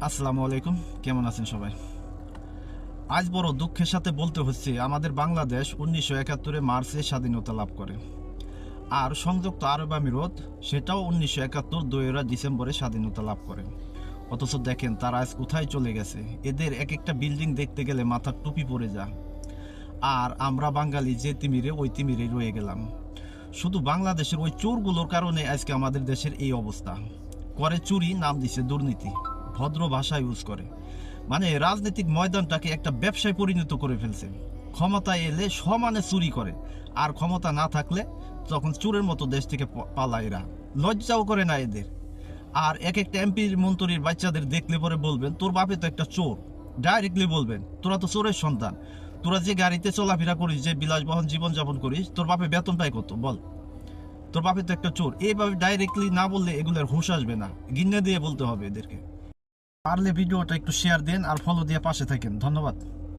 আসসালামু আলাইকুম, কেমন আছেন সবাই? আজ বড় দুঃখের সাথে বলতে হচ্ছে আমাদের বাংলাদেশ 1971 মার্চে স্বাধীনতা লাভ করে। আর সংযুক্ত আরব আমিরত সেটাও 1971 2 ডিসেম্বরে স্বাধীনতা লাভ করে। অথচ দেখেন তারা আজ কোথায় চলে গেছে। এদের এক একটা বিল্ডিং দেখতে গেলে মাথার টুপি পড়ে যায়। আর আমরা বাঙালি যে তিমিরে ওই তিমিরে রয়ে গেলাম। শুধু বাংলাদেশের ওই চোরগুলোর কারণে আজকে আমাদের দেশের এই অবস্থা। করে চুরি, নাম দিছে দুর্নীতি, ভদ্র ভাষা ইউজ করে। মানে রাজনৈতিক ময়দানটাকে একটা ব্যবসায় পরিণত করে ফেলছে। ক্ষমতায় এলে সমানে চুরি করে, আর ক্ষমতা না থাকলে তখন চোরের মতো দেশ থেকে পালায় এরা। লজ্জাও করে না এদের। আর এক একটা এমপির মন্ত্রীর বাচ্চাদের দেখলে পরে বলবেন তোর বাপে তো একটা চোর। ডাইরেক্টলি বলবেন তোরা তো চোরের সন্তান। তোরা যে গাড়িতে চলাফেরা করিস, যে বিলাসবহুল জীবনযাপন করিস, তোর বাপে বেতন পায় কত বল? তোর বাপে তো একটা চোর। এইভাবে ডাইরেক্টলি না বললে এগুলোর হুঁশ আসবে না, গিন্নে দিয়ে বলতে হবে এদেরকে। পারলে ভিডিওটা একটু শেয়ার দেন আর ফলো দিয়ে পাশে থাকেন। ধন্যবাদ।